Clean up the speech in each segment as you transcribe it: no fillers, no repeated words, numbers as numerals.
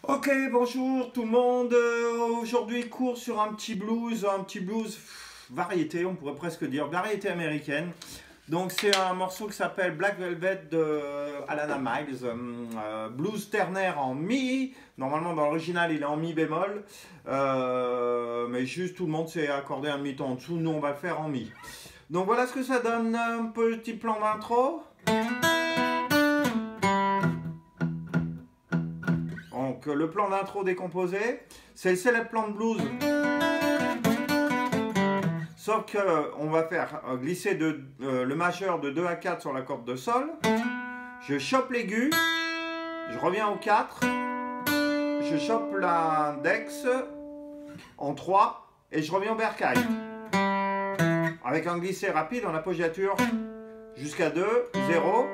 Ok, bonjour tout le monde. Aujourd'hui, cours sur un petit blues, variété, on pourrait presque dire, variété américaine. Donc, c'est un morceau qui s'appelle Black Velvet de Alana Miles, blues ternaire en mi. Normalement, dans l'original, il est en mi bémol, mais juste tout le monde s'est accordé un mi-ton en dessous. Nous, on va le faire en mi. Donc, voilà ce que ça donne. Un petit plan d'intro. Donc le plan d'intro décomposé, c'est le célèbre plan de blues. Sauf qu'on va faire glisser le majeur de 2 à 4 sur la corde de sol. Je chope l'aigu, je reviens au 4, je chope l'index en 3 et je reviens au bercail. Avec un glissé rapide en appoggiature jusqu'à 2, 0.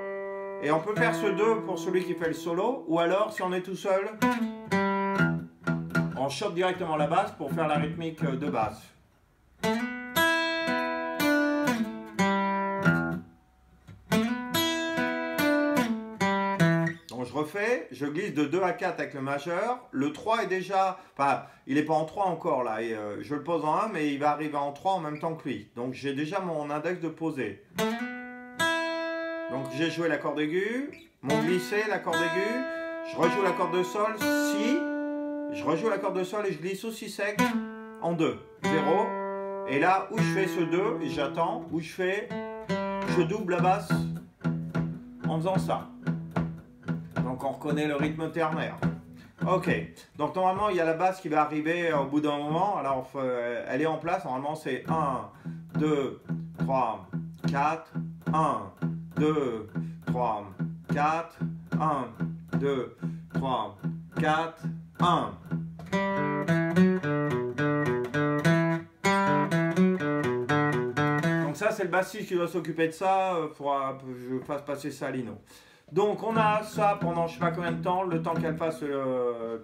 Et on peut faire ce 2 pour celui qui fait le solo, ou alors si on est tout seul, on chope directement la basse pour faire la rythmique de basse. Donc je refais, je glisse de 2 à 4 avec le majeur. Le 3 est déjà, enfin il n'est pas en 3 encore là, et, je le pose en 1 mais il va arriver en 3 en même temps que lui. Donc j'ai déjà mon index de posé. Donc j'ai joué la corde aiguë, mon glissé, la corde aiguë, je rejoue la corde de sol, si, je rejoue la corde de sol et je glisse aussi sec en 2, 0. Et là où je fais ce 2, et j'attends, où je double la basse en faisant ça. Donc on reconnaît le rythme ternaire. Ok, donc normalement il y a la basse qui va arriver au bout d'un moment, alors elle est en place, normalement c'est 1, 2, 3, 4, 1, 2, 3, 4, 1, 2, 3, 4, 1. Donc ça c'est le bassiste qui doit s'occuper de ça, il faudra que je fasse passer ça à Lino. Donc on a ça pendant je sais pas combien de temps, le temps qu'elle fasse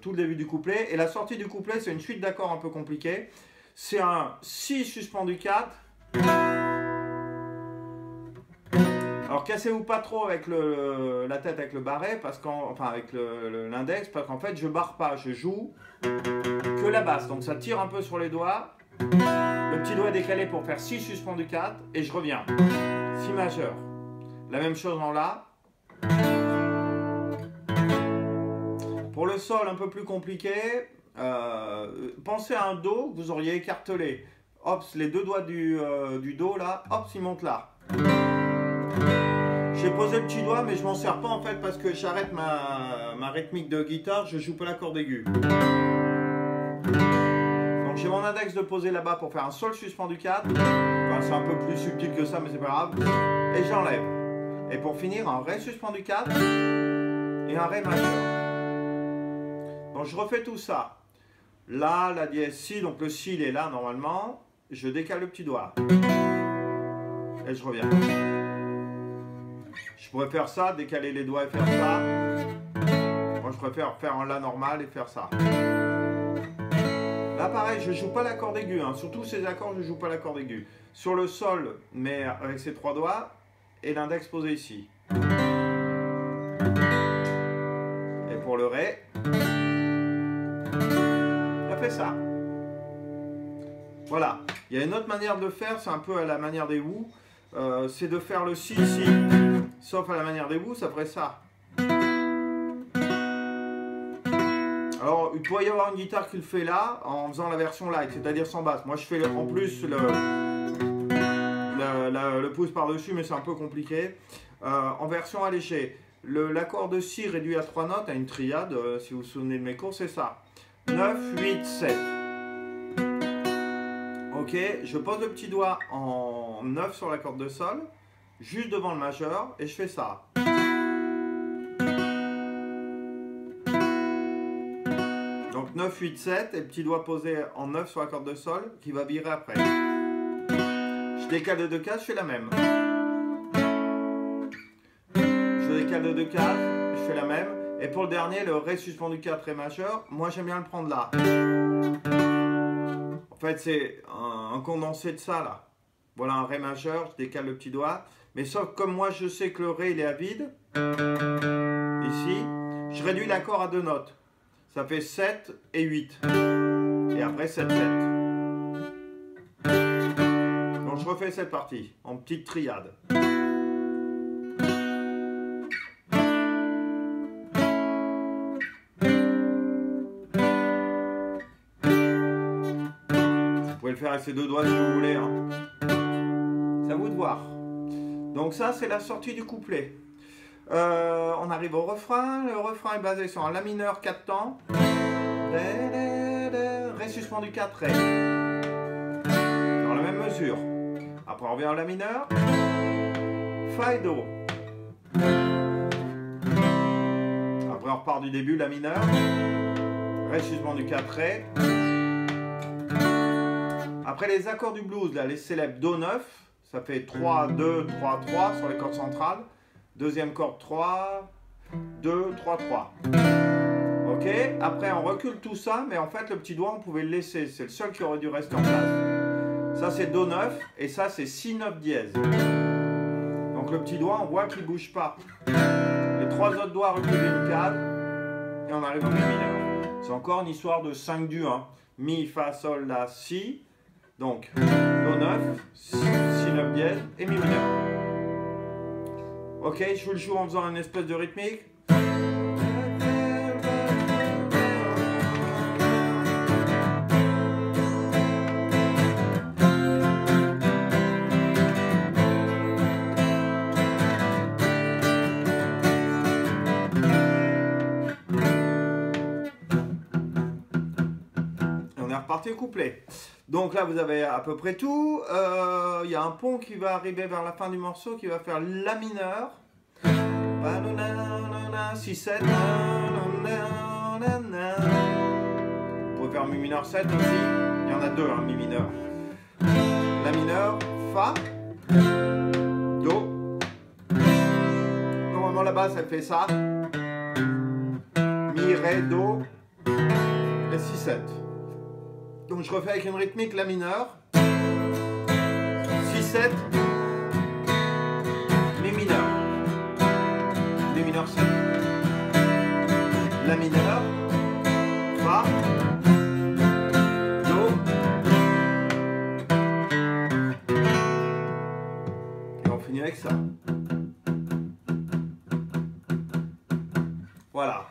tout le début du couplet. Et la sortie du couplet c'est une suite d'accords un peu compliquée. C'est un si suspendu 4. Alors cassez-vous pas trop avec la tête avec le barré, enfin avec l'index, parce qu'en fait je barre pas, je joue que la basse. Donc ça tire un peu sur les doigts. Le petit doigt est décalé pour faire si suspendu 4 et je reviens. Si majeur. La même chose en la. Pour le sol un peu plus compliqué, pensez à un do que vous auriez écartelé. Hop, les deux doigts du do là, hop, ils montent là. J'ai posé le petit doigt mais je m'en sers pas en fait parce que j'arrête ma rythmique de guitare, je joue pas la corde aiguë. Donc j'ai mon index de poser là-bas pour faire un sol suspendu 4. Enfin, c'est un peu plus subtil que ça mais c'est pas grave. Et j'enlève. Et pour finir, un ré suspendu 4 et un ré majeur. Donc je refais tout ça. Là, la dièse si, donc le si il est là normalement. Je décale le petit doigt. Et je reviens. Je pourrais faire ça, décaler les doigts et faire ça. Moi je préfère faire un la normal et faire ça. Là pareil, je joue pas la corde aiguë. Hein. Sur tous ces accords, je joue pas la corde aiguë. Sur le sol, mais avec ces 3 doigts. Et l'index posé ici. Et pour le ré, on fait ça. Voilà. Il y a une autre manière de faire, c'est un peu à la manière des Who. C'est de faire le si ici. Sauf à la manière des Who, ça ferait ça. Alors, il pourrait y avoir une guitare qui le fait là, en faisant la version light, c'est-à-dire sans basse. Moi, je fais en plus le pouce par-dessus, mais c'est un peu compliqué. En version allégée, l'accord de si réduit à 3 notes, à une triade, si vous vous souvenez de mes cours, c'est ça. 9, 8, 7. Ok, je pose le petit doigt en 9 sur la corde de sol, juste devant le majeur, et je fais ça. Donc 9, 8, 7, et le petit doigt posé en 9 sur la corde de sol, qui va virer après. Je décale de 2 cases, je fais la même. Je décale de 2 cases, je fais la même. Et pour le dernier, le ré suspendu 4 ré majeur, moi j'aime bien le prendre là. En fait, c'est un condensé de ça là. Voilà un ré majeur, je décale le petit doigt. Mais sauf comme moi je sais que le ré il est à vide, ici, je réduis l'accord à 2 notes. ça fait 7 et 8. Et après 7, 7. Donc je refais cette partie en petite triade. Vous pouvez le faire avec ces deux doigts si vous voulez. Hein. C'est à vous de voir. Donc ça, c'est la sortie du couplet. On arrive au refrain. Le refrain est basé sur un La mineur 4 temps. Ré suspendu 4 Ré. Dans la même mesure. Après on revient au La mineur. Fa et Do. Après on repart du début, La mineur. Ré suspendu 4 Ré. Après les accords du blues, là, les célèbres Do 9. Ça fait 3, 2, 3, 3 sur les cordes centrales. Deuxième corde 3, 2, 3, 3. Ok, après on recule tout ça, mais en fait le petit doigt on pouvait le laisser, c'est le seul qui aurait dû rester en place. Ça c'est Do 9 et ça c'est Si 9 dièse. Donc le petit doigt on voit qu'il ne bouge pas. Les trois autres doigts reculent une case et on arrive au Mi mineur. C'est encore une histoire de 5 du 1. Mi, Fa, Sol, La, Si. Donc Do 9, Si 9 dièse et Mi mineur. Ok, je vous le joue en faisant une espèce de rythmique. On est reparti au couplet. Donc là, vous avez à peu près tout. Il y a un pont qui va arriver vers la fin du morceau qui va faire La mineur. 6, 7. Vous pouvez faire Mi mineur 7 aussi. Il y en a deux, hein, Mi mineur. La mineur, Fa, Do. Normalement la basse elle fait ça. Mi, Ré, Do. Et 6, 7. Donc je refais avec une rythmique La mineur. 6, 7. Mi mineur. Mi mineur 7. La mineur. Fa. Do. Et on finit avec ça. Voilà.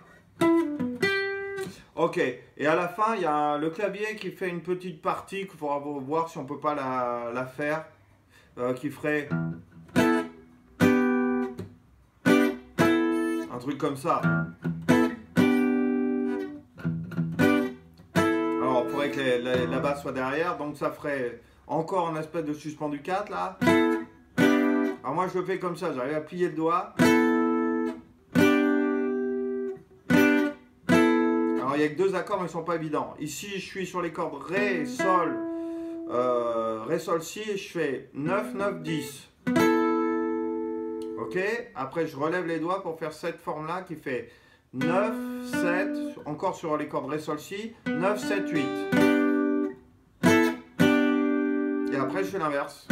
Ok, et à la fin, il y a le clavier qui fait une petite partie qu'il faudra voir si on ne peut pas la faire, qui ferait un truc comme ça. Alors, il faudrait que la basse soit derrière, donc ça ferait encore un aspect de suspendu 4 là. Alors moi je le fais comme ça, j'arrive à plier le doigt. Alors il n'y a que deux accords mais ils ne sont pas évidents. Ici je suis sur les cordes Ré, Sol, Ré, Sol, Si et je fais 9, 9, 10. Ok, après je relève les doigts pour faire cette forme là qui fait 9, 7, encore sur les cordes Ré, Sol, Si, 9, 7, 8. Et après je fais l'inverse.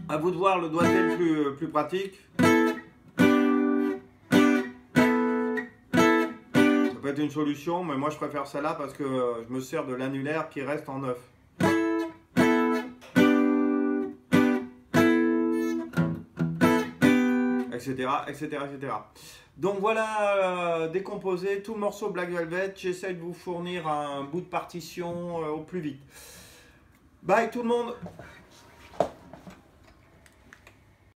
À vous de voir le doigté le plus pratique. Ça peut être une solution, mais moi je préfère celle-là parce que je me sers de l'annulaire qui reste en 9. Etc, etc, etc. Donc voilà, décomposé tout le morceau Black Velvet. J'essaie de vous fournir un bout de partition au plus vite. Bye tout le monde!